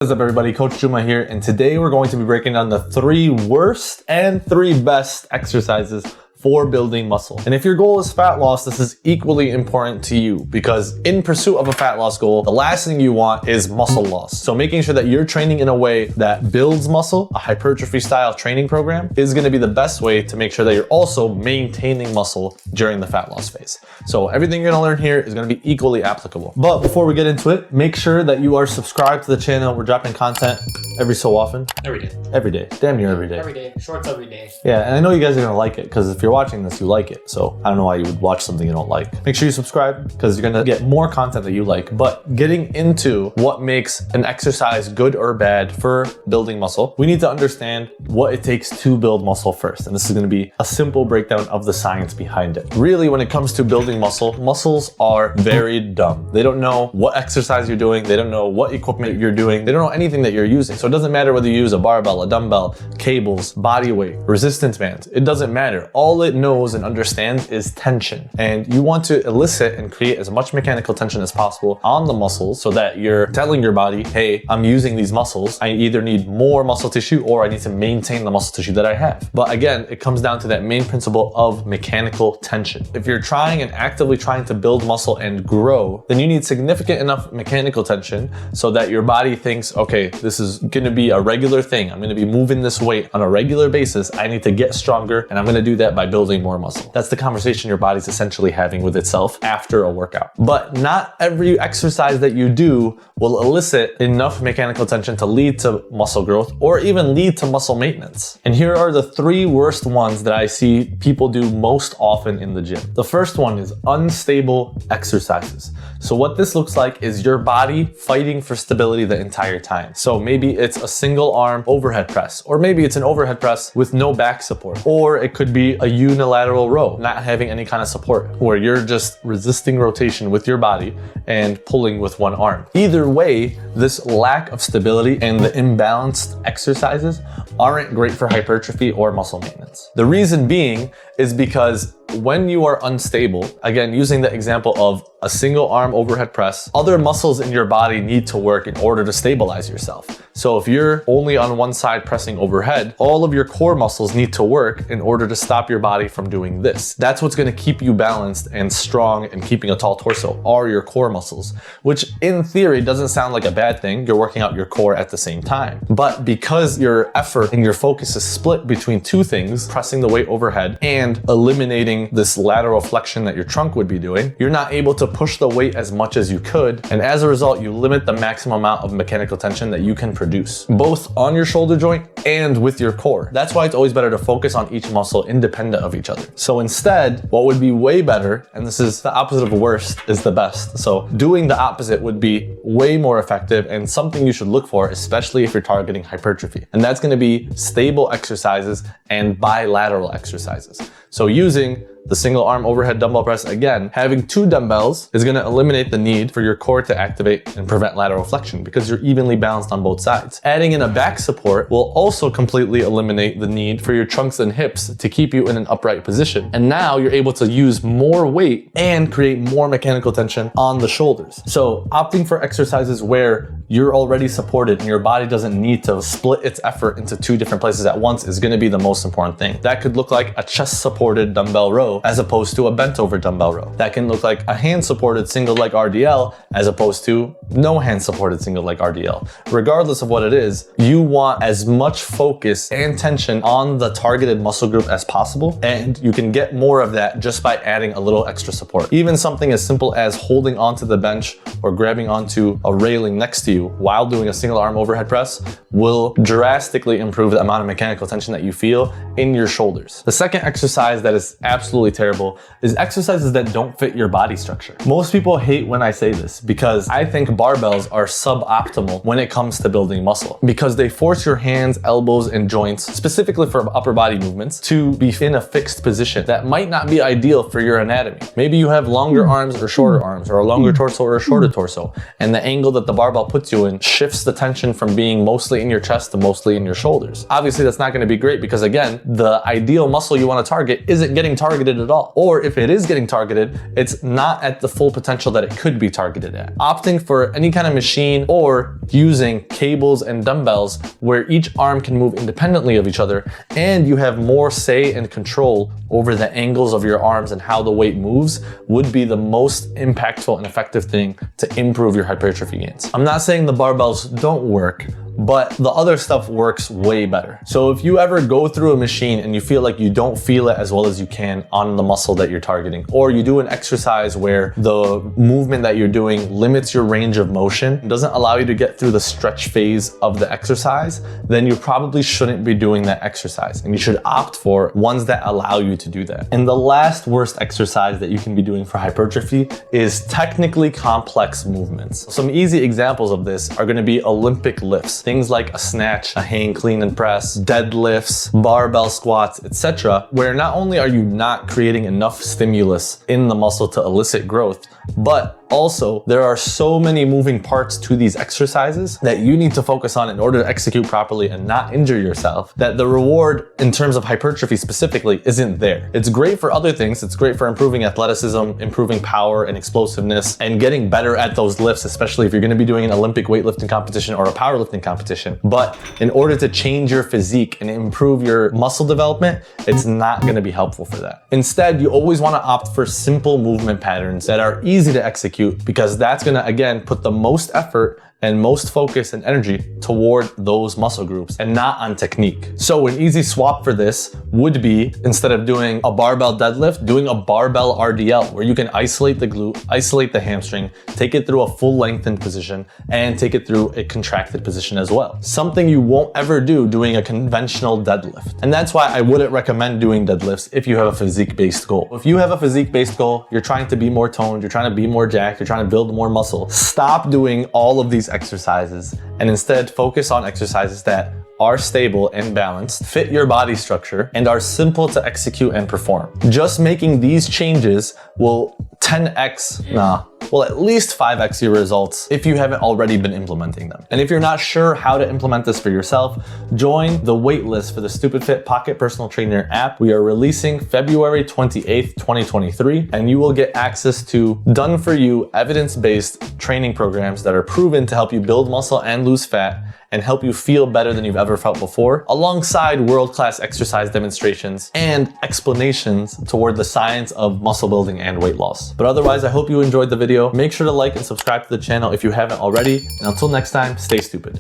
What's up everybody, Coach Juma here, and today we're going to be breaking down the 3 worst and 3 best exercises for building muscle. And if your goal is fat loss, this is equally important to you because in pursuit of a fat loss goal, the last thing you want is muscle loss. So making sure that you're training in a way that builds muscle, a hypertrophy style training program, is gonna be the best way to make sure that you're also maintaining muscle during the fat loss phase. So everything you're gonna learn here is gonna be equally applicable. But before we get into it, make sure that you are subscribed to the channel. We're dropping content every so often. Every day. Every day. Damn near every day. Every day. Shorts every day. Yeah, and I know you guys are gonna like it because if you're watching this, you like it. So I don't know why you would watch something you don't like. Make sure you subscribe because you're gonna get more content that you like. But getting into what makes an exercise good or bad for building muscle, we need to understand what it takes to build muscle first. And this is gonna be a simple breakdown of the science behind it. Really, when it comes to building muscle, muscles are very dumb. They don't know what exercise you're doing. They don't know what equipment you're doing. They don't know anything that you're using. So it doesn't matter whether you use a barbell, a dumbbell, cables, body weight, resistance bands. It doesn't matter. All it knows and understands is tension. And you want to elicit and create as much mechanical tension as possible on the muscles so that you're telling your body, hey, I'm using these muscles. I either need more muscle tissue or I need to maintain the muscle tissue that I have. But again, it comes down to that main principle of mechanical tension. If you're trying and actively trying to build muscle and grow, then you need significant enough mechanical tension so that your body thinks, okay, this is gonna be a regular thing. I'm gonna be moving this weight on a regular basis. I need to get stronger, and I'm gonna do that by building more muscle. That's the conversation your body's essentially having with itself after a workout. But not every exercise that you do will elicit enough mechanical tension to lead to muscle growth or even lead to muscle maintenance. And here are the 3 worst ones that I see people do most often in the gym. The first one is unstable exercises. So what this looks like is your body fighting for stability the entire time. So maybe it's a single arm overhead press, or maybe it's an overhead press with no back support, or it could be a unilateral row, not having any kind of support, where you're just resisting rotation with your body and pulling with one arm. Either way, this lack of stability and the imbalanced exercises aren't great for hypertrophy or muscle maintenance. The reason being is because when you are unstable, again, using the example of a single arm overhead press, other muscles in your body need to work in order to stabilize yourself. So if you're only on one side pressing overhead, all of your core muscles need to work in order to stop your body from doing this. That's what's gonna keep you balanced and strong and keeping a tall torso, are your core muscles, which in theory doesn't sound like a bad thing. You're working out your core at the same time. But because your effort and your focus is split between 2 things, pressing the weight overhead and eliminating this lateral flexion that your trunk would be doing, you're not able to push the weight as much as you could. And as a result, you limit the maximum amount of mechanical tension that you can produce, both on your shoulder joint and with your core. That's why it's always better to focus on each muscle independent of each other. So instead, what would be way better, and this is the opposite of worst, is the best. So doing the opposite would be way more effective and something you should look for, especially if you're targeting hypertrophy. And that's gonna be stable exercises and bilateral exercises. So using the single arm overhead dumbbell press, again, having 2 dumbbells is gonna eliminate the need for your core to activate and prevent lateral flexion because you're evenly balanced on both sides. Adding in a back support will also completely eliminate the need for your trunks and hips to keep you in an upright position. And now you're able to use more weight and create more mechanical tension on the shoulders. So opting for exercises where you're already supported and your body doesn't need to split its effort into 2 different places at once is gonna be the most important thing. That could look like a chest supported dumbbell row as opposed to a bent over dumbbell row. That can look like a hand supported single leg RDL as opposed to no hand supported single leg RDL. Regardless of what it is, you want as much focus and tension on the targeted muscle group as possible, and you can get more of that just by adding a little extra support. Even something as simple as holding onto the bench or grabbing onto a railing next to you while doing a single arm overhead press will drastically improve the amount of mechanical tension that you feel in your shoulders. The second exercise that is absolutely terrible is exercises that don't fit your body structure. Most people hate when I say this because I think barbells are suboptimal when it comes to building muscle because they force your hands, elbows, and joints, specifically for upper body movements, to be in a fixed position that might not be ideal for your anatomy. Maybe you have longer arms or shorter arms, or a longer torso or a shorter torso, and the angle that the barbell puts you in shifts the tension from being mostly in your chest to mostly in your shoulders. Obviously, that's not going to be great because, again, the ideal muscle you want to target target isn't getting targeted at all. Or if it is getting targeted, it's not at the full potential that it could be targeted at. Opting for any kind of machine or using cables and dumbbells where each arm can move independently of each other and you have more say and control over the angles of your arms and how the weight moves would be the most impactful and effective thing to improve your hypertrophy gains. I'm not saying the barbells don't work, but the other stuff works way better. So if you ever go through a machine and you feel like you don't feel it as well as you can on the muscle that you're targeting, or you do an exercise where the movement that you're doing limits your range of motion, doesn't allow you to get through the stretch phase of the exercise, then you probably shouldn't be doing that exercise. And you should opt for ones that allow you to do that. And the last worst exercise that you can be doing for hypertrophy is technically complex movements. Some easy examples of this are gonna be Olympic lifts. Things like a snatch, a hang clean and press, deadlifts, barbell squats, etc., where not only are you not creating enough stimulus in the muscle to elicit growth, but also, there are so many moving parts to these exercises that you need to focus on in order to execute properly and not injure yourself, that the reward in terms of hypertrophy specifically isn't there. It's great for other things. It's great for improving athleticism, improving power and explosiveness, and getting better at those lifts, especially if you're gonna be doing an Olympic weightlifting competition or a powerlifting competition. But in order to change your physique and improve your muscle development, it's not gonna be helpful for that. Instead, you always wanna opt for simple movement patterns that are easy to execute, because that's gonna, again, put the most effort and most focus and energy toward those muscle groups and not on technique. So an easy swap for this would be, instead of doing a barbell deadlift, doing a barbell RDL, where you can isolate the glute, isolate the hamstring, take it through a full lengthened position, and take it through a contracted position as well. Something you won't ever do doing a conventional deadlift. And that's why I wouldn't recommend doing deadlifts if you have a physique-based goal. If you have a physique-based goal, you're trying to be more toned, you're trying to be more jacked, you're trying to build more muscle, stop doing all of these exercises and instead focus on exercises that are stable and balanced, fit your body structure, and are simple to execute and perform. Just making these changes will at least 5x your results if you haven't already been implementing them. And if you're not sure how to implement this for yourself, join the waitlist for the StoopidFit Pocket Personal Trainer app. We are releasing February 28th, 2023, and you will get access to done-for-you, evidence-based training programs that are proven to help you build muscle and lose fat and help you feel better than you've ever felt before, alongside world-class exercise demonstrations and explanations toward the science of muscle building and weight loss. But otherwise, I hope you enjoyed the video. Make sure to like and subscribe to the channel if you haven't already. And until next time, stay stupid.